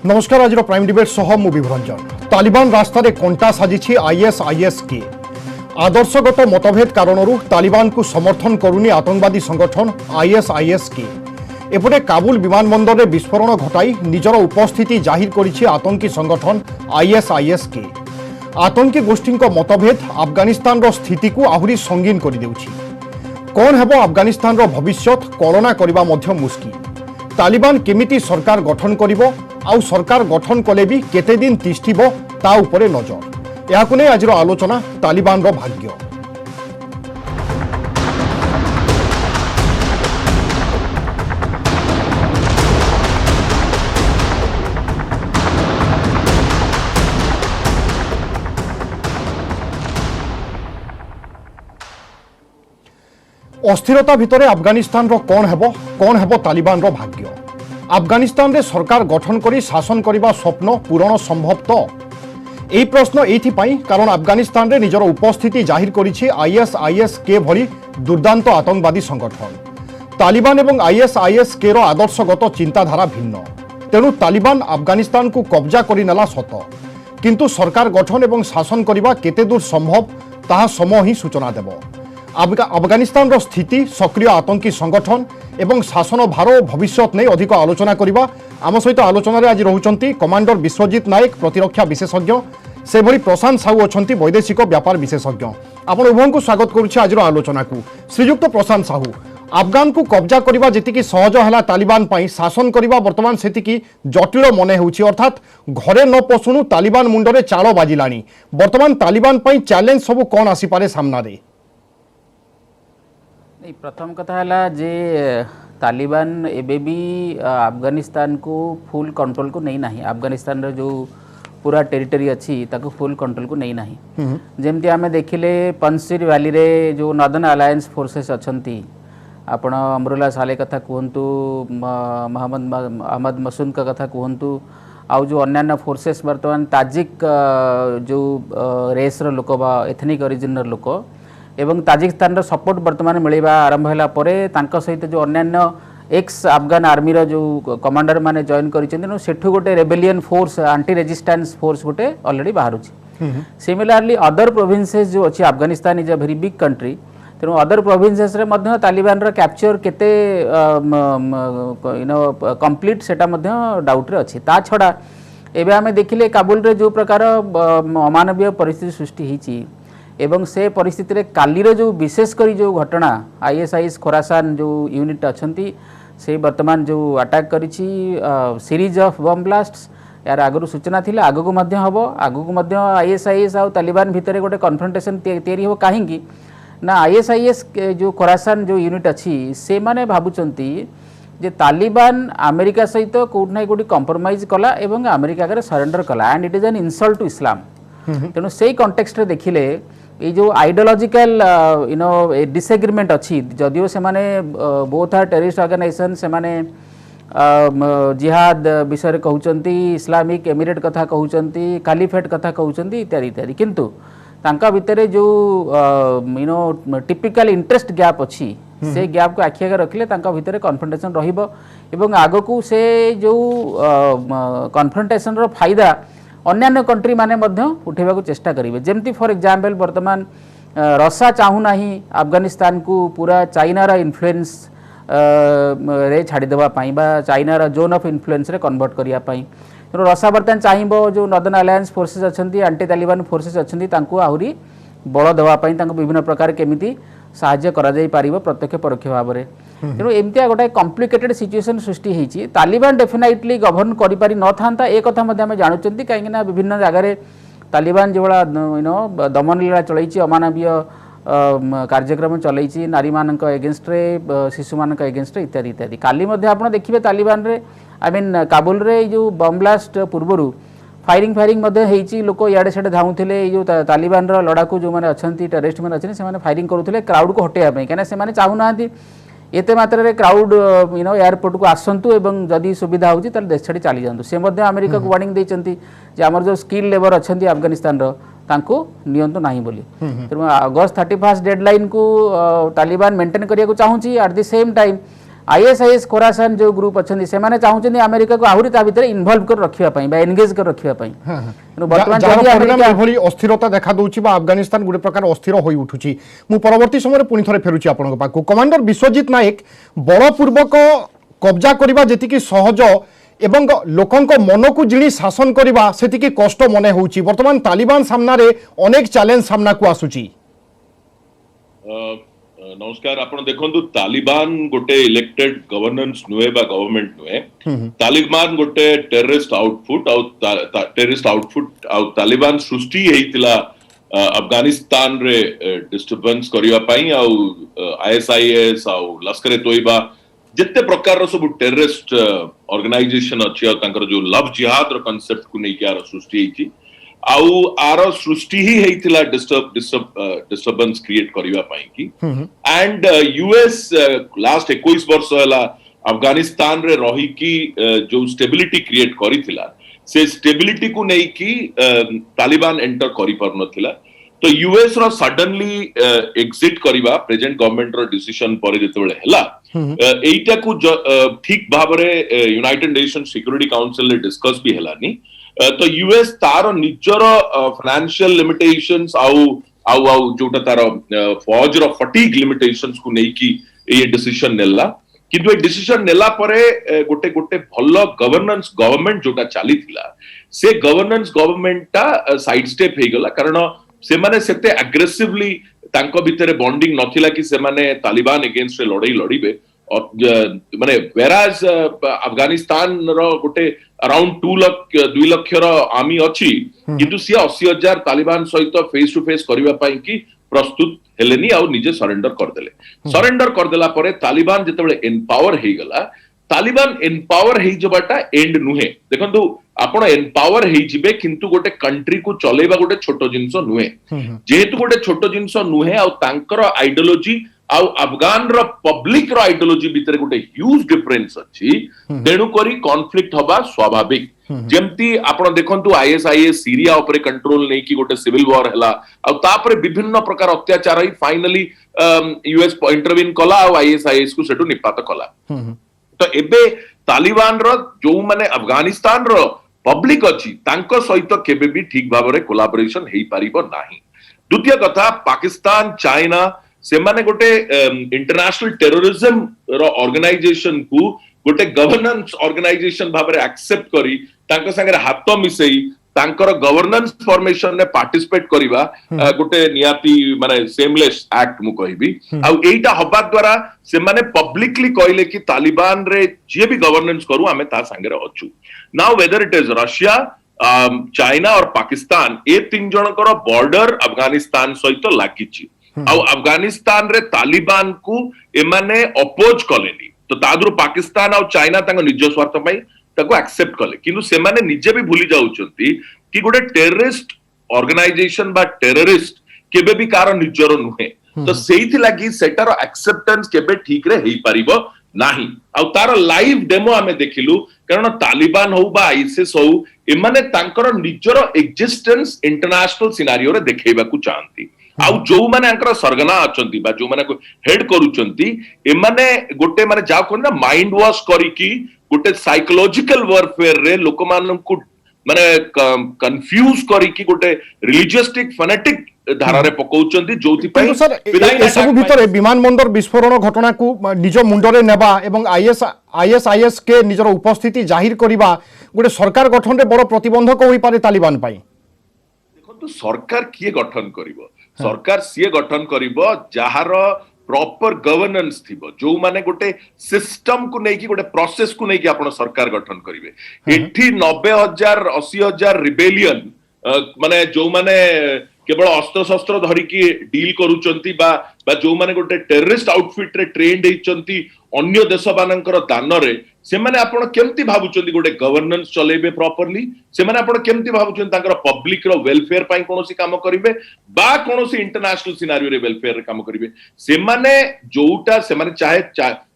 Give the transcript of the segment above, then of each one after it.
नमस्कार आज prime debate सह मु विभरंजन। तालिबान रास्ता रे कंटा साजिछि आईएसआईएस के आदर्शगत मतभेद कारणरू तालिबान को समर्थन करुनी आतंकवादी संगठन आईएसआईएस के एपटे काबुल विमानबंदर में विस्फोरण घटाई निजर उपस्थिति जाहिर करिछि आतंकी संगठन आईएसआईएस के आतंकी गोष्ठी मतभेद अफगानिस्तान रो स्थिति को आहुरी संगीन कर देउछि। कौन हेबो अफगानिस्तान रो भविष्यत कल्पना करबा मध्य मुस्किल। तालिबान केमिति सरकार गठन करिवो आउ सरकार गठन कले भी केते दिन तिष्ठिबो ता उपरे नजर। याकु नै आजिर आलोचना तालिबान रो भाग्य। अस्थिरता भितरे अफगानिस्तान रो कौन हेबो तालिबान रो भाग्य। अफगानिस्तान रे सरकार गठन करी शासन करिबा स्वप्न पूरण संभव तो एही प्रश्न एथिपाई कारण अफगानिस्तान रे निजर उपस्थिति जाहिर करिछि आईएसआईएस के भली दुर्दांत आतंकवादी संगठन। तालिबान एवं आईएसआईएस के रो आदर्शगत चिंताधारा भिन्न। तेणु तालिबान अफगानिस्तान को कब्जा करि नेला सत किंतु सरकार गठन एवं शासन करिबा केते दूर संभव ताहा समय ही सूचना देबो। अफगानिस्तान रो स्थिति सक्रिय आतंकी संगठन एवं शासन भार और भविष्य नहीं अधिक आलोचना करबा आम सहित आलोचन आज रहउचंती कमांडर विश्वजीत नायक प्रतिरक्षा विशेषज्ञ से भली प्रशांत साहू अछंती वैदेशिक व्यापार विशेषज्ञ। आपण उभय को स्वागत करुछि आज आलोचना को। श्रीयुक्त प्रशांत साहू, अफगान को कब्जा करबा जेतिकी सहज हला तालिबान पई शासन करबा वर्तमान सेतिकी जटिल मने होउछि। अर्थात घरे न पसुनु तालिबान मुंडरे चाल बाजिलानी। वर्तमान तालिबान पई चैलेंज सब कोन आसी पारे सामना रे? नहीं, प्रथम कथा है जे तालिबान एबे भी अफगानिस्तान को फुल कंट्रोल को नहीं नाही। अफगानिस्तान रो जो पूरा टेरिटरी अच्छी ताको फुल कंट्रोल को नहीं नाही। जेमती आमे देखिले पंजशीर वैली रे जो नॉर्दर्न अलायंस फोर्सेस अछंती, आपण अमरुल्ला साले कथा कहंतु, मोहम्मद अहमद मसूद का कथा कहंतु, आउ जो अन्य फोर्सेस वर्तमान ताजिक जो रेस रो लोक बा एथनिक ओरिजिन रो लोक एवं ताजिकिस्तान रो सपोर्ट वर्तमान मिलवा आरंभ होला परे तांका सहित जो अन्य एक्स अफगान आर्मी रो जो कमांडर माने जॉइन करिसेंती सेठु गोटे rebellion force anti resistance force गोटे ऑलरेडी बाहरुची। सिमिलरली अदर प्रोविंसेस जो अछि, Afghanistan is a very big country, तेणु अदर प्रोविंसेस रे मध्य तालिबान रो कैप्चर केते कंप्लीट सेटा मध्य डाउट रे अछि। ता छडा एबे आमे देखिले काबुल रे जो प्रकार अमानवीय परिस्थिति सृष्टि हिची एवं से परिस्थिति रे कालीर जो विशेष करी जो घटना आईएसआईएस खोरासान जो यूनिट अछंती से वर्तमान जो अटैक करिछि सीरीज ऑफ बम ब्लास्ट्स यार आगु सूचना थिला आगु मध्य हबो। आगु मध्य आईएसआईएस आ तालिबान भितरे गोटे कन्फ्रंटेशन तैयारी हो काहेकि ना आईएसआईएस जो खोरासान जो यूनिट अछि से माने भाबुचंती जे तालिबान अमेरिका सहित कोठ नै कोठी कंप्रोमाइज कला एवं अमेरिका करे सरेंडर कला and it is an insult to Islam. तेणु से कॉन्टेक्स्ट रे देखिले ये जो आइडियोलॉजिकल डिसएग्रीमेंट अच्छी जदियो से माने बोथ आर टेररिस्ट ऑर्गेनाइजेशन से माने जिहाद विषय कहउचंती, इस्लामिक एमिरेट कथा कहउचंती, कालिफेट कथा कहउचंती इत्यादि इत्यादि, किंतु तांका भितरे जो टिपिकल इंटरेस्ट गैप अच्छी से गैप को आखि आगे रखिले तांका भितरे कन्फ्रंटेशन रहिबो एवं आगकू से जो कन्फ्रंटेशन रो फायदा अन्य कंट्री माने मध्य उठेबा को चेष्टा करिवे। जेमती फॉर एग्जांपल वर्तमान रसा चाहू नाही अफगानिस्तान को पूरा चाइना रा इन्फ्लुएंस रे छाड़ी देबा पई बा चाइना रा जोन ऑफ इन्फ्लुएंस रे कन्वर्ट करिया पई। तो रसा वर्तमान चाहिबो जो नॉर्दर्न अलायंस फोर्सेस अछंती, एंटी तालिबान फोर्सेस अछंती, तांको आहुरी बळ देबा पई तांको विभिन्न प्रकार केमिति साहाय्य करा जाई पारिबो प्रत्यक्ष परोक्ष भाव में। तेणु एमती गोटे कॉम्प्लिकेटेड सिचुएशन सृष्टि होती। तालिबान डेफिनेटली गवर्न करि पारि न थांता ए कथा मध्ये हम जानुचंती कहीं ना विभिन्न जगार तालिबान जो भाया दमन लीला चलैछि, अमानवीय कार्यक्रम चलैछि नारी मानक एगेंस्ट रे, शिशु मानक एगेंस्ट रे इत्यादि इत्यादि। काली मध्ये आपण देखिबे तालिबान रे आई मीन काबुल रे जो बम ब्लास्ट पूर्वरु फायरिंग मध्ये हेछि, लोक याडे सेडे धाउथिले। जो तालिबान रो लड़ाकू जो माने अछंती टेररिस्ट माने अछन से माने फायरिंग करूथिले क्राउड को हटेया पई, काने से माने चाहू नाहंती एते मात्रा रे क्राउड एयरपोर्ट को आसंतु एवं जदि सुविधा होची ताले देश छाड़ी चली जांतु। से मध्ये अमेरिका को वार्निंग देचंती जे हमर जो स्किल लेबर अछंती अफगानिस्तान रो तांको नियंत्रण नाही बोली। तेणु अगस्त 31 डेडलाइन को तालिबान मेंटेन करिया को चाहूची। At the same time ISIS Khorasan जो ग्रुप अच्छा से माने चाहते अमेरिका को आहरी ता भितर इन्वॉल्व कर रखिया पई बा एंगेज कर रखिया पई वर्तमान जदि अमेरिका अस्थिरता देखा दूची बा अफगानिस्तान गोटे प्रकार अस्थिर होई उठुची मु परवर्ती समय पुणी थरे फेरुची आपन पाखु कमांडर विश्वजीत नायक बलपूर्वक कब्जा करबा जेतिकी सहज एवं लोकंक मन को जिणी शासन करबा सेतिकी कष्ट मने होउची वर्तमान तालिबान सामना रे अनेक चैलेंज सामना को आसुची नमस्कार आपण देखंतु तालिबान गोटे इलेक्टेड गवर्नेंस नुहे बा गवर्नमेंट नुहे तालिबान गोटे टेररिस्ट आउटफुट तालिबान सृष्टि हेतिला अफगानिस्तान रे डिस्टर्बेंस करिया पई आईएसआईएस लश्कर ए तोयबा जिते प्रकार सब टेररिस्ट ऑर्गेनाइजेशन अच्छी तांकर जो लव जिहाद रो कांसेप्ट को नहीं किया सृष्टि हेची आर सृष्टि ही हेतिला डिस्टर्बेंस क्रिएट करिवा पई की एंड यूएस लास्ट 21 वर्ष हला अफगानिस्तान रे रही की जो स्टेबिलिटी क्रिएट करिथिला से स्टेबिलिटी को नहीं की तालिबान एंटर करि परनथिला तो यूएस रो सडनली एग्जिट करिवा प्रेजेंट गवर्नमेंट रो डिसीजन पर जेतेबेले हला एइटा को ठीक भाबरे यूनाइटेड नेशन सिक्योरिटी काउंसिल रे डिस्कस भी हलानी तो यूएस तार निजर फाइनेंशियल लिमिटेशंस जोटा तार फौज रो फटीग लिमिटेशंस को नहीं की ये डिसीजन नेला किंतु ए डिसीजन नेला परे गोटे गोटे भलो गवर्नेंस गवर्नमेंट जोटा चली थिला से गवर्नेंस गवर्नमेंट ता साइड स्टेप हे गला कारण से माने सेते एग्रेसिवली तांको भितरे बॉन्डिंग नथिला कि से माने तालिबान अगेंस्ट लड़ाई लड़ीबे माने वेराज अफगानिस्तान रो गोटे अराउंड 2 लाख रो आर्मी अछि किंतु सी 80,000 तालिबान सहित फेस टू फेस करिवा पई की प्रस्तुत हेलेनी आ निजे सरेंडर कर देला परे तालिबान जेतेबेले एम्पावर हे गला तालिबान एम्पावर हे जबाटा एंड नुहे देखंतु आपण एम्पावर हे जिबे किंतु गोटे कंट्री को चलेबा गोटे छोटो जिंस नुहे जेहेतु गोटे छोटो जिंस नुहे आ तांकर आइडियोलॉजी आउ अफगान रो पब्लिक रो आइडियोलॉजी भितर गोटे ह्यूज डिफरेंस अछि तेणु करी कॉन्फ्लिक्ट हबा स्वाभाविक जेमती आपण देखंतु आईएसआईएस सीरिया ऊपर कंट्रोल नै कि गोटे सिविल वॉर हला आ तापरे विभिन्न प्रकार अत्याचार ही फाइनली यूएस इंटरवीन कला आ आईएसआईएस को सेटु निपात कला तो एबे तालिबान रो जो माने अफगानिस्तान रो पब्लिक अछि तांको सहित केबे भी ठीक भाबरे कोलैबोरेशन हेई पारिबो नाही द्वितीय कथा पाकिस्तान चाइना से माने गोटे इंटरनेशनल टेररिज्म रो ऑर्गेनाइजेशन को गोटे गवर्नेंस ऑर्गेनाइजेशन भाबरे एक्सेप्ट करी तांको संगे हाथ मिसई तांकर गवर्नेंस फॉर्मेशन ने पार्टिसिपेट करिवा गोटे नियाती माने सेमलेस एक्ट मु कहिबी आ एटा हबा द्वारा से माने पब्लिकली कहले कि तालिबान रे जे भी गवर्नेंस करू हमें ता संगे अछु now whether it is Russia China और पाकिस्तान ए तीन जनकर बॉर्डर अफगानिस्तान सहित लागिची आ अफगानिस्तान रे तालिबान को एमाने अपोज कलेनी तो तादुर पाकिस्तान और चाइना तांको निज स्वार्थ पई ताको एक्सेप्ट कले किंतु से माने निजे भी भूली जाउचंती कि गोटे टेररिस्ट ऑर्गेनाइजेशन बा टेररिस्ट केबे भी कार निजर नुहे तो सेइथि लागि सेटर एक्सेप्टेंस केबे ठीक रे हेई परिबो नाही आ तार लाइव डेमो हमें देखिलु कारण तालिबान हो बा आईएसआईएस हो एमाने तांकर निजर एग्जिस्टेंस इंटरनेशनल सिनेरियो रे देखेबा को चाहंती आउ जो माने अंकर सरगना अचंती बा जो माने हेड करूचंती एमाने गोटे माने जा कोन ना माइंड वॉश करी की गोटे साइकोलॉजिकल वॉरफेयर रे लोक मानन को माने कंफ्यूज करी की गोटे रिलीजियस्टिक फनेटिक धारा रे पकोचंती जोथि पई सर ए सब भीतर विमान बंदर विस्फोरण घटना को निज मुंडरे नेबा एवं आईएसआईएस के निजर उपस्थिति जाहिर करिबा गोटे सरकार गठन रे बड़ प्रतिबंधक होई पारे तालिबान पई देखो तो सरकार किए गठन करिवो सरकार सीए गठन करिवो जहार प्रॉपर गवर्नेंस थिबो जो माने गोटे सिस्टम को नै कि गोटे प्रोसेस को नै कि आपण सरकार गठन करिवे एठी 90,000 80,000 रिबेलियन माने जो माने केवल अस्त्र शस्त्र धरी की डील करूचंती बा जो माने गोटे टेररिस्ट आउटफिट रे ट्रेंड हेचंती अन्य देश मानकर दान रे से माने आपण केमती भाबुचंती गोटे गवर्नेंस चलेबे प्रॉपर्ली से माने आपण केमती भाबुचंती तांकर पब्लिक रो वेलफेयर पई कोनोसी काम करिवे बा कोनोसी इंटरनेशनल सिनेरियो रे वेलफेयर रे काम करिवे से माने जोटा से माने चाहे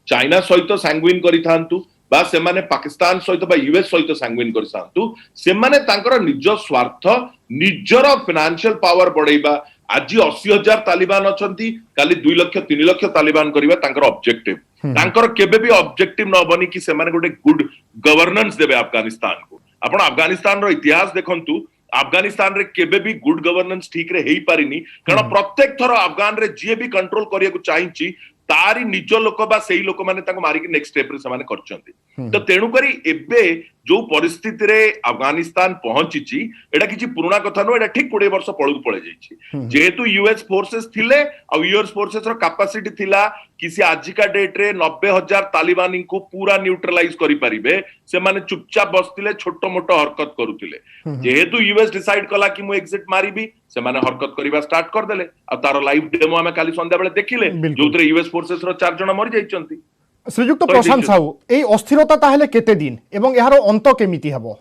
चाइना सहित सैंग्विन करिथांतु बा से माने पाकिस्तान सहित बा यूएस सहित सैंग्विन करिथांतु से माने तांकर निज स्वार्थ निजर फाइनेंशियल पावर बढ़ेबा आज 80,000 तालिबान अछंती काली 2 लाख 3 लाख तालिबान करिवा तांकर ऑब्जेक्टिव तांकर केबे भी ऑब्जेक्टिव न बनी कि से माने गोटे गुड गवर्नेंस देबे अफगानिस्तान को आपण अफगानिस्तान रो इतिहास देखंतु अफगानिस्तान रे केबे भी गुड गवर्नेंस ठीक रे हेई पारिनी कारण प्रत्येक थर अफगान रे जे भी कंट्रोल करिया को चाहिची तारी निज लोक बा सेही लोक माने ताको मारिक नेक्स्ट स्टेप रे से माने करचंती तो तेणु करी एबे जो परिस्थिति रे अफगानिस्तान पहुंचीची एटा किछि पुराना कथा नो एटा ठीक 20 वर्ष पळू पळे जाईची जेहेतु यूएस फोर्सेस थिले आ यूएस फोर्सेस रो कैपेसिटी थिला किसी आजिका डेट रे 90,000 तालिबानी को पूरा न्यूट्रलाइज करि परिबे से माने चुपचाप बसतिले छोटो मोटो हरकत करूतिले जेहेतु यूएस डिसाइड कला कि मु एग्जिट मारिबी से माने हरकत करिबा स्टार्ट कर देले आ तारो लाइव डेमो हमें काली संध्या बेले देखिले जोतरे यूएस फोर्सेस रो 4 जण मरि जाइचंती श्रीजुक्त प्रशांत साहू ए अस्थिरता ताहेले केते दिन एवं यार अंत केमिति हबो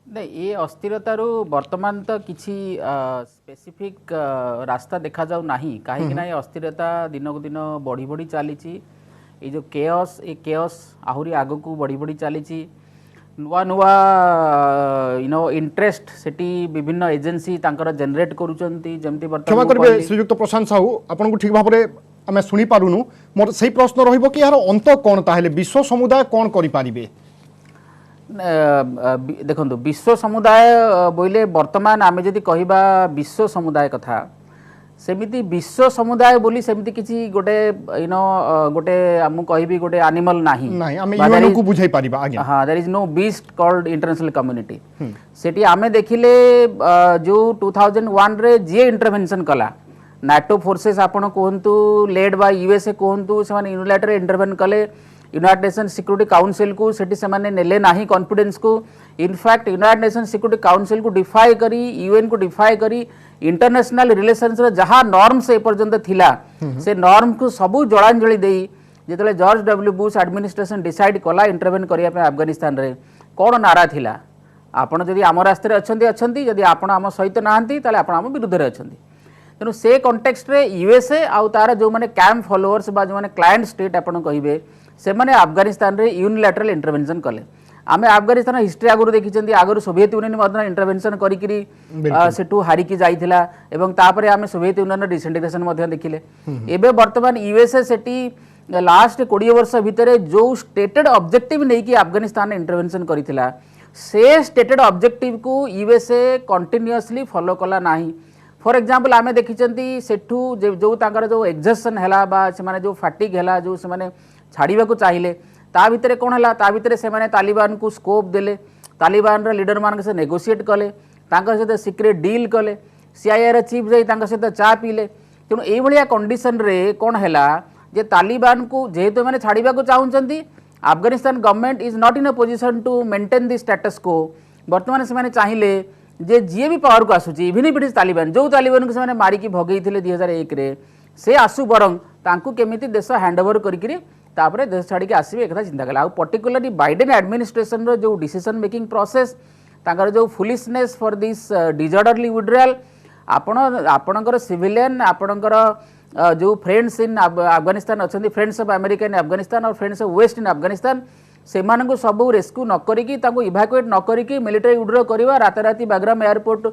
नहीं ये अस्थिरतारू वर्तमान तो किसी स्पेसिफिक रास्ता देखा जाऊ नहीं कहीं ना ये अस्थिरता दिन को दिन बढ़ी बढ़ी चली ये जो केओस ये केओस आहरी आग को बढ़ी बढ़ी चली नुआ नुआ इंटरेस्ट सेठी विभिन्न एजेंसी तांकर जनरेट करूचंती जेमती क्षमा करिवे श्रीजुक्त प्रशांत साहू आपन को ठीक भाबरे आमे सुनी पारुनु मोर सही प्रश्न रहिबो कि यार अंत कोन ताहेले विश्व समुदाय कोन करि पारिबे देखो विश्व समुदाय बोले वर्तमान आमे जदि कहिबा विश्व समुदाय कथा सेमिति विश्व समुदाय बोली सेमिति किछि गोटे गोटे हमु कहिबी गोटे एनिमल नाही आमे यूएन को बुझाई पारिबा आगे हां there is no beast called international community सेठी आमे देखिले जो 2001 रे जे इंटरवेंशन कला नाटो फोर्सेस आपण कहतु लेड बाय यूएसए कहतु से माने यूनिलैटरल इंटरवेन कले यूनाइटेड नेशन सिक्योरिटी काउंसिल को सेठी से माने नेले नाही कॉन्फिडेंस को in fact united nation security council को डिफाई करी यूएन को डिफाई करी इंटरनेशनल रिलेशंस रे जहां नॉर्म्स ए पर्यंत थिला से नॉर्म को सबु जळांजଳି देई जेतले George W Bush administration decide कला इंटरवेन करिया पे अफगानिस्तान रे कोन नारा थिला आपण जदि आम रास्ते अछंती जदि आपण आम सहित नाहंती ताले आपण आम विरुद्ध रे अछंती तेणु से कंटेक्स्ट रे यूएसए आउ तार जो माने कैंप फॉलोअर्स बा जो माने क्लाइंट स्टेट आपण कहिबे से माने अफगानिस्तान रे यूनिलैटरल इंटरवेंशन कले आमे अफगानिस्तान हिस्ट्री आगुरु देखिचंती आगुरु सोवियत यूनियन मधन इंटरवेंशन करिकरी सेटू हारिकी जाइथिला एवं तापरे आमे सोवियत यूनियन डिसइंटीग्रेशन मध्य देखिले एबे वर्तमान यूएसए सेटी लास्ट 20 वर्ष भितरे जो स्टेटेड ऑब्जेक्टिव नै कि अफगानिस्तान इंटरवेंशन करिथिला से स्टेटेड ऑब्जेक्टिव को यूएसए कंटीन्यूअसली फॉलो कला नाही फॉर एग्जांपल आमे देखिचंती सेठू जो तांकर जो एग्जॉस्शन हैला बा से माने जो फैटिग हैला जो से माने छाड़ीबा को चाहिए ता भितरे कोन हैला ता भितरे से माने तालिबान को स्कोप देले तालिबान रे लीडर मान से नेगोशिएट कले तांकर सहित सिक्रेट डील कले सीआईए चीफ जाई तांकर सहित चा पीले तेणु एई भलिया कंडीशन रे कोन हैला जे तालिबान को जेहेतु माने छाड़ीबा को चाहुचंती Afghanistan government is not in a position to maintain the status quo वर्तमान से माने चाहिए जे जी भी पावर को आसुची even if it is Taliban जो तालिबान को से मारिकी भगई थिले 2001 रे से आसु बरंग तांकु केमिति देश हैंडओवर करिकरी तापरे देश छाड़ी के आसीबे एकथा चिंता कला आ पर्टिकुलरली बाइडेन एडमिनिस्ट्रेशन रो जो डिसीजन मेकिंग प्रोसेस तांकर जो फुलिशनेस फॉर दिस डिजॉर्डरली विड्रॉल आपणकर सिविलियन आपणकर जो फ्रेंड्स इन अफगानिस्तान अच्छे friends of America in Afghanistan और फ्रेंड्स ऑफ वेस्ट इन अफगानिस्तान से सबू रेस्क्यू न करिकी तांको इवाकुएट न करिकी मिलिटरी विड्रॉ करवा राताराती बाग्राम एयरपोर्ट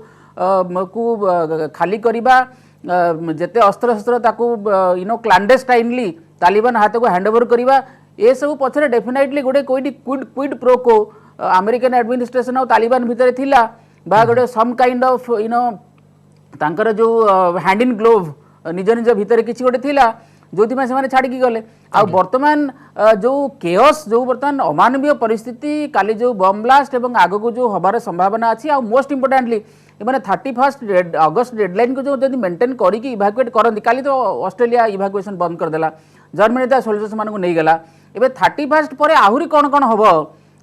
को खाली करवा जेते अस्त्र शस्त्र ताकू क्लांडेस्टाइनली तालिबान हाथ को हैंडओवर करवा ये सब पछरे डेफिनेटली गोटे कोई क्विड प्रो को अमेरिकन एडमिनिस्ट्रेशन और तालिबान भितर थिला बा गोटे सम काइंड ऑफ तांकर जो हैंड इन ग्लोव निज निज भितर किसी गोटे थिला जो से छाड़ी गले आ वर्तमान जो केओस जो वर्तमान अमानवीय परिस्थिति काली जो बम ब्लास्ट एवं आग को जो हबार संभावना अच्छी आ मोस्ट इंपोर्टेंटली मैंने 31 अगस्त डेडलाइन को जो मेंटेन करके इवाकुएट करती काली तो ऑस्ट्रेलिया इवाकुएशन बंद करदेला जर्मनी ता सोल्जर्स मान को नहीं गला एबे 31 पर आहुरी कौन कौन हम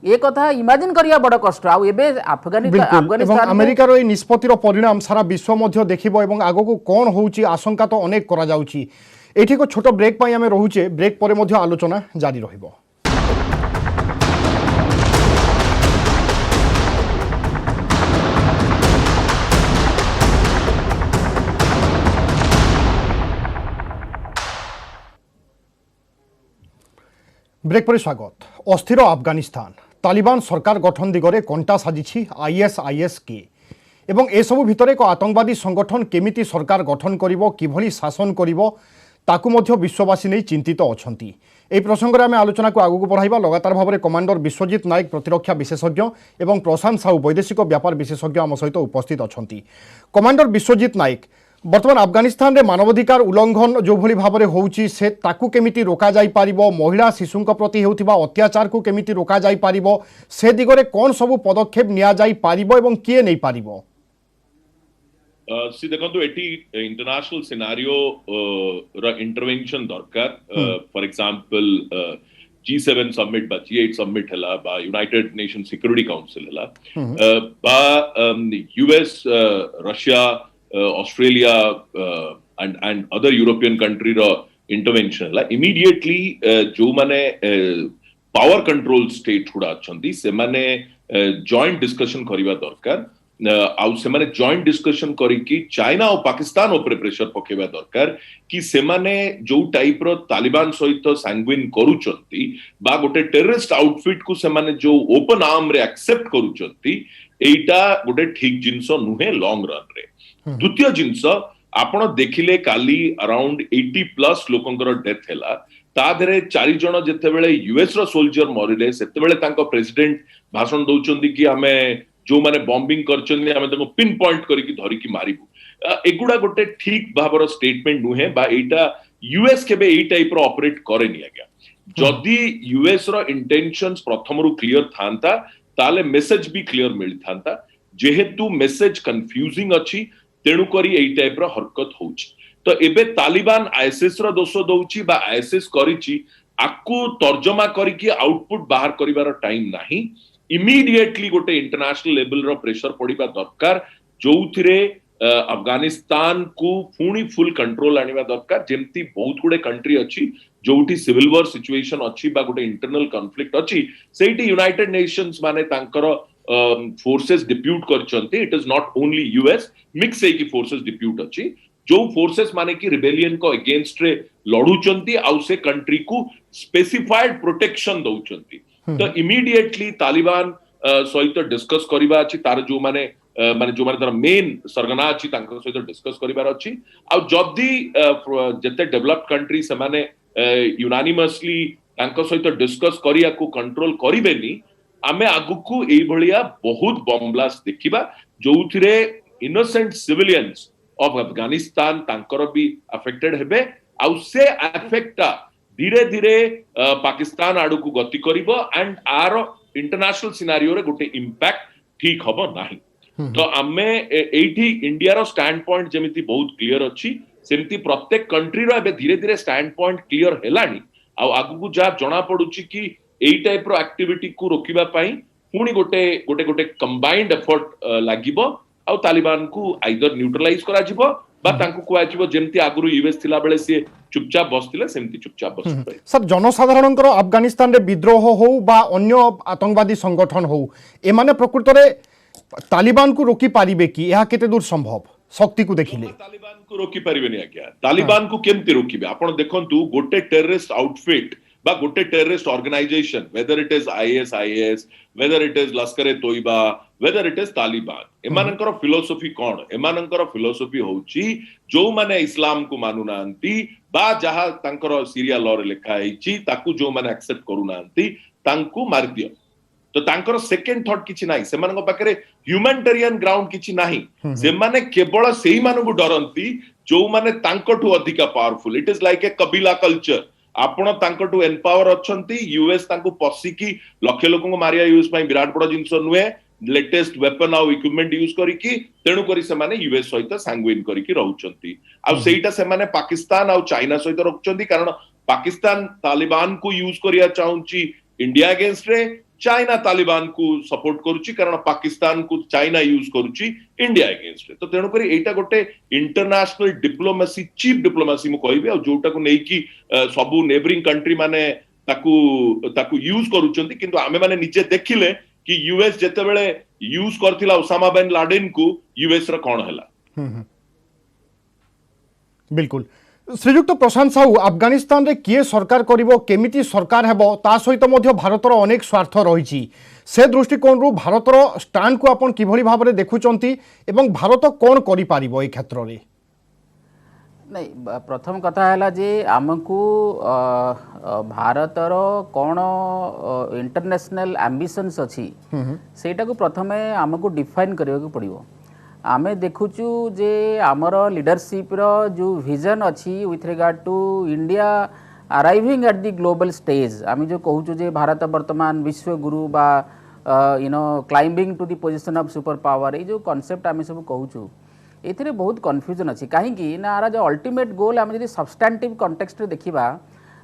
ये कथा इमेजिन करिया बड़ कष्ट आ एबे अफगानिस्तान अमेरिकार ए निष्पत्तिर परिणाम सारा विश्व मध्य देखिबो एवं आगो को कौन होउची आशंका तो अनेक करा जाउची एठी को छोट ब्रेक पाई आमे रहुचे ब्रेक परे मध्य आलोचना जारी रहिबो। ब्रेक पर स्वागत। अस्थिर अफगानिस्तान तालिबान सरकार गठन दिगरे कंटा साजिछि आईएसआईएस के एवं ए सबु भितर एक आतंकवादी संगठन केमिति सरकार गठन करिवो किभली शासन करिवो ताकू मध्य विश्ववासी नहीं चिंतित अछंती। एही प्रसंग में आम आलोचना को आगू बढ़ाइबा लगातार भाव में कमांडर विश्वजीत नायक प्रतिरक्षा विशेषज्ञ एवं प्रशांत साहू वैदेशिक व्यापार विशेषज्ञ आम सहित उपस्थित अछंती। कमांडर विश्वजीत नायक बर्तमान अफगानिस्तान रे मानवाधिकार उल्लंघन जो भली भाव में होउची से ताकू केमिति रोका जाई पारिबो, महिला शिशुंक प्रति हेउथिबा अत्याचार को केमिति रोका जाई पारिबो, से दिगरे कोन सबु पदक्षेप निया जाई पारिबो एवं किए नहीं पारिबो? सी देखो एटी इंटरनेशनल सिनारियो इंटरवेंशन दरकार। फॉर एग्जांपल G7 समिट बा G8 समिट हला बा यूनाइटेड नेशन सिक्योरिटी काउंसिल हला बा US Russia Australia and other European country रो इंटरवेंशन हला इमीडिएटली जो माने पावर कंट्रोल स्टेट गुड़ा अछंती से माने जॉइंट डिस्कशन करिवा दरकार। आउ से माने जॉइंट डिस्कशन करिकी चाइना और पाकिस्तान ऊपर प्रेशर पकेवा दरकार कि से माने जो टाइप रो तालिबान सहित सैंग्विन करूचंती बा गोटे टेररिस्ट आउटफिट को से माने जो ओपन आर्म रे एक्सेप्ट करूचंती एटा गोटे ठीक जिंस नुहे लॉन्ग रन रे। द्वितीय जिंस आपण देखिले काली अराउंड 80+ लोकंकर डेथ हैला ता धरे 4 जण जेतेबेले यूएस रो सोल्जर मरिले सेतेबेले तांको प्रेसिडेंट भाषण दउचंदी कि हमें जो माने बॉम्बिंग करचंदी हमें ताको पिन पॉइंट करिकी धरिकी मारिबु। एगुडा गोटे ठीक भाबर स्टेटमेंट नुहे बा एटा यूएस केबे एई टाइप रो ऑपरेट करेनी आज्ञा। जदी यूएस रो इंटेंशंस प्रथमरु क्लियर थांता ताले मेसेज भी क्लियर मिल थांता। जेहेतु मेसेज कंफ्यूजिंग अछि तेणु करी एई टाइप रो हरकत होउची। तो एबे तालिबान आईएसएस रो दोष दउची बा आईएसएस करिची आकु तर्जमा करिकी आउटपुट बाहर करिवार टाइम नाही। इमीडिएटली गोटे इंटरनेशनल लेवल रो प्रेशर पड़िबा दरकार जोउथिरे अफगानिस्तान को पुणी फुल कंट्रोल आनिबा दरकार। जेमती बहुत गुडे कंट्री अछि जोउठी सिविल वॉर सिचुएशन अछि बा गोटे इंटरनल कॉन्फ्लिक्ट अछि सेठी यूनाइटेड नेशंस माने तांकर फोर्सेस डिप्यूट करचंती। It is not only US mix है कि फोर्सेस डिप्यूट अछि जो फोर्सेस माने कि रिबेलियन को अगेंस्ट रे लड़ुचंती आउ से कंट्री को स्पेसिफाइड प्रोटेक्शन दउचंती। तो इमीडिएटली तालिबान सहित डिस्कस करिबा अछि तार जो माने जो माने तार मेन सरगना अछि तांकर सहित डिस्कस करिबार अछि। आ जदी जते डेवलप्ड कंट्री से माने यूनानिमसली तांकर सहित डिस्कस करिया को कंट्रोल करिबेनी आमे आगु को एई भलिया बहुत बम ब्लास्ट देखिबा जोउथिरे इनोसेंट सिविलियंस ऑफ अफगानिस्तान तांकर भी अफेक्टेड हेबे आउ से अफेक्टा धीरे धीरे पाकिस्तान आड़ू को गति करिबो एंड आर इंटरनेशनल सिनारियो रे गोटे इंपैक्ट ठीक हबो नाही। तो आमे एठी इंडिया रो स्टैंड पॉइंट जेमिति बहुत क्लियर अछि सेमिति प्रत्येक कंट्री रो एबे धीरे धीरे स्टैंड पॉइंट क्लियर हेलानी। आ आगु को जा जणा पडुछि कि एई टाइप रो एक्टिविटी को रोकिबा पई पुणी गोटे गोटे गोटे कंबाइंड एफर्ट लागिबो आ तालिबान को आइदर न्यूट्रलाइज करा जिवो बा तांको कुआ जिवो जेमति आगुरु यूएस थिला बेले से चुपचाप बसथिले सेमति चुपचाप बसथिले। सर जनसाधारणकर अफगानिस्तान रे विद्रोह हो बा अन्य आतंकवादी संगठन हो एमाने प्रकृत रे तालिबान को रोकी पारिबे कि यह केते दूर संभव शक्ति को देखिले? तालिबान को रोकी पारिबेनी आज्ञा। तालिबान को केमति रोकिबे आपण देखंतु गोटे टेररिस्ट आउटफिट बा गोटे terrorist organisation whether it is ISIS whether it is Lashkar e Taiba whether it is Taliban एमानकर फिलोसफी कोन? एमानकर फिलोसफी होउची जो माने इस्लाम को मानु नांती बा जहा तांकर सीरिया लॉ रे लिखा हैची ताकू जो माने एक्सेप्ट करू नांती तांकू मार दियो। तो तांकर सेकंड थॉट किछि नाही सेमानक पाखरे ह्यूमैनिटेरियन ग्राउंड किछि नाही। से माने केवल सेही मानकु डरंती जो माने तांकटू अधिका powerful. It is like a कबीला कल्चर। आपण तांकटू एम्पावर अछंती यूएस तांकू पसिकी लक्ष लोकन को मारिया यूएस पई विराट बड़ जिंस नुए लेटेस्ट वेपन आउ इक्विपमेंट यूज करिकी तेणु करी से माने यूएस सहित सांगुइन करिकी रहउचंती। आ सेटा से माने पाकिस्तान आउ चाइना सहित रखुचंती कारण पाकिस्तान तालिबान को यूज करिया चाहुची इंडिया अगेंस्ट रे चाइना तालिबान को सपोर्ट करूची कारण पाकिस्तान को चाइना यूज करूची इंडिया अगेंस्ट रे। तो तेणु करी एटा गोटे इंटरनेशनल डिप्लोमेसी चीप डिप्लोमेसी मु कहबी आ जोटा को नै कि सबु नेबरिंग कंट्री माने ताकू यूज करूचंती किंतु आमे माने निजे देखिले कि यूएस जेते बेले यूज करथिला ओसामा बिन लाडेन को यूएस रा कोन हला। बिल्कुल श्रीजुक्त प्रशांत साहू अफगानिस्तान रे किए सरकार करिवो केमिति सरकार हेबो ता सहित मध्य भारतर अनेक स्वार्थ रहिछि से दृष्टिकोण रु भारतर स्टैंड को आपण किभली भाबरे देखुचंती एवं भारत कोन करि पारिबो ए क्षेत्र रे? नहीं प्रथम कथा है जे आमको भारतर कौन इंटरनेशनल एम्बिशंस अच्छी सेटा को प्रथम आमको डिफाइन करने को पड़ो आम देखुचु जे आमर लीडरशिप रो जो विजन अच्छी with regard to India arriving at the global stage आम जो कहूँ जे भारत वर्तमान विश्व गुरु बा climbing to the position of super power ये जो कॉन्सेप्ट आम सब कहूँ ये बहुत कन्फ्यूजन अच्छी कहीं ना जो अल्टीमेट गोल आम जो सब्सटैंटिव कॉन्टेक्स्ट रे देखिबा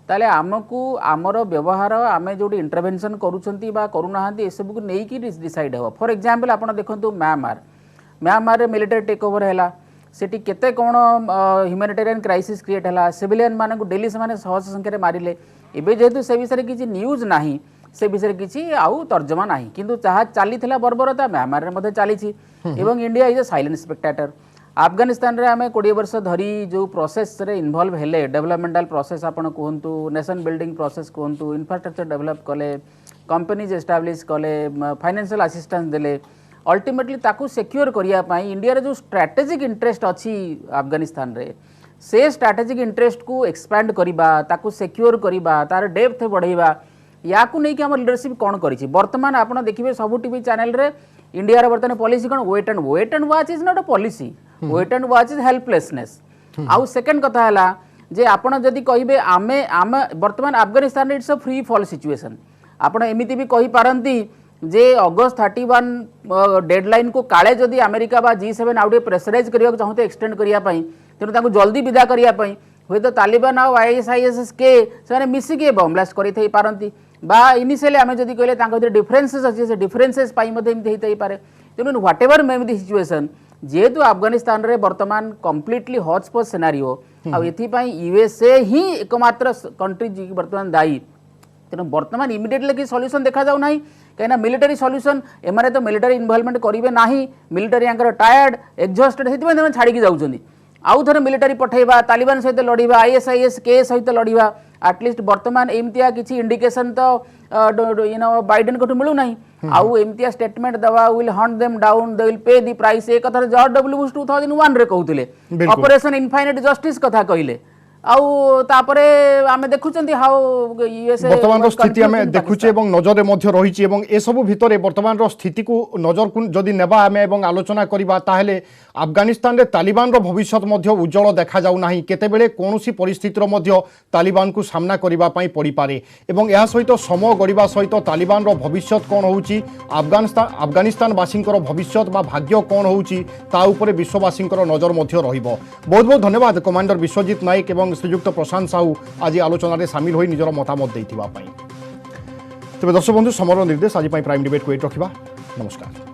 ताले आमको आमर व्यवहार आम जो इंटरवेंशन करूना ये सब को लेकिन डिसाइड हे फॉर एग्जांपल आप देखो म्यांमार मिलिटरी टेक ओवर है सेठी केते कौन ह्यूमैनिटेरियन क्राइसिस क्रिएट है सिविलियन मान को डेली से शह संख्यार मारे एवं जेहेतु से विषय किसी न्यूज ना से विषय किसी आउ तर्जमा ना किंतु जहाँ चली बर्बरता म्यांमार में चली India is a silent Spectator Afghanistan रे आम 20 वर्ष धरी जो प्रोसेस रे इन्वॉल्व हेले डेवलपमेंटल प्रोसेस आपण कहतु नेशन बिल्डिंग प्रोसेस कहतु इंफ्रास्ट्रक्चर डेवलप कले कंपनीज एस्टाब्लिश कले फाइनेंशियल असिस्टेंस देले अल्टीमेटली ताकू सिक्योर करिया पाई इंडिया रे जो स्ट्रेटेजिक इंटरेस्ट अच्छी अफगानिस्तान रे से स्ट्रेटेजिक इंटरेस्ट को एक्सपैंड करिबा ताकू सिक्योर करिबा तार डेप्थ बढ़ाइबा या को नहीं कि हम लीडरशिप कौन करिछि वर्तमान आपण देखिबे सब टीवी चैनल रे इंडिया रे वर्तमान पॉलिसी कौन wait and watch is not a policy wait and watch is helplessness आउ सेकंड कथा है जे आपण जदि कहिबे आमे आम वर्तमान Afghanistan it's a free fall situation आपण एमिति भी कहि पारंती जे अगस्त 31 डेडलाइन को काले जदि अमेरिका बा G7 आउटे प्रेशराइज करिया चाहते एक्सटेंड करिया पई तेनु ताकू जल्दी विदा करिया पई हुए तो तालिबान आ ISIS के से मिसिके बम ब्लास्ट करि थई पारंती बा इनिशियली आमे जदि कहले तांको डिफरेंसेस अछि से डिफरेंसेस पाई मध्ये एमि हेतै पारे तेनु whatever may be the situation जेहेतु अफगानिस्तान रे वर्तमान कम्प्लीटली हॉटस्पॉट सिनेरियो आ एथिपाई यूएसए ही एकमात्र कंट्री जी वर्तमान दायी तेणु वर्तमान इमिडिएटली कि सॉल्यूशन देखा जाऊ नाही कहीं मिलिटरी सॉल्यूशन एमाने तो मिलिटरी इन्वॉल्वमेंट करेंगे ना मिलिटरी यांकर टायर्ड एक्जॉस्टेड से छाड़ी जाऊँगी आउ थे मिलिटरी पठेबा तालिबान सहित लड़वा ISIS के सहित लड़वा एटलिस्ट वर्तमान एमतिया किसी इंडिकेशन तो बाइडेन को मिलूना आउ एमतिया स्टेटमेंट दवा will Hunt them down they will pay the price एक कथा जॉर्ज डब्ल्यू बुश 2001 रे कहते ऑपरेशन इनफाइनाइट जस्टिस कथा कहले आउ तापरे आमे देखुचंती हाउ यूएसए वर्तमान स्थिति आमे देखुचे एवं नजर मध्य रहिछि एवं ए सब भितरे वर्तमान स्थिति को नजर को जदि नेबा आमे एवं आलोचना करिबा ताहेले अफगानिस्तान रे तालिबान रो भविष्यत मध्य उज्जवल देखा जाउ नाही केतेबेले कोनोसी परिस्थितिर मध्य तालिबान को सामना करिबा पई पड़ी पारे एवं एहा सहित समय गड़िबा सहित तालिबान रो भविष्यत कोन होउची अफगानिस्तान वासिंकर भविष्यत बा भाग्य कोन होउची ता उपरे विश्ववासिंकर नजर मध्य रहिबो। बहुत बहुत धन्यवाद कमांडर विश्वजीत नायक एवं श्रीयुक्त प्रशांत साहू आज आलोचन सामिल हो निजर मतामत देथिबा पई। तेबे दर्शक बंधु समर निर्देश आज प्राइम डिबेट को रखा। नमस्कार।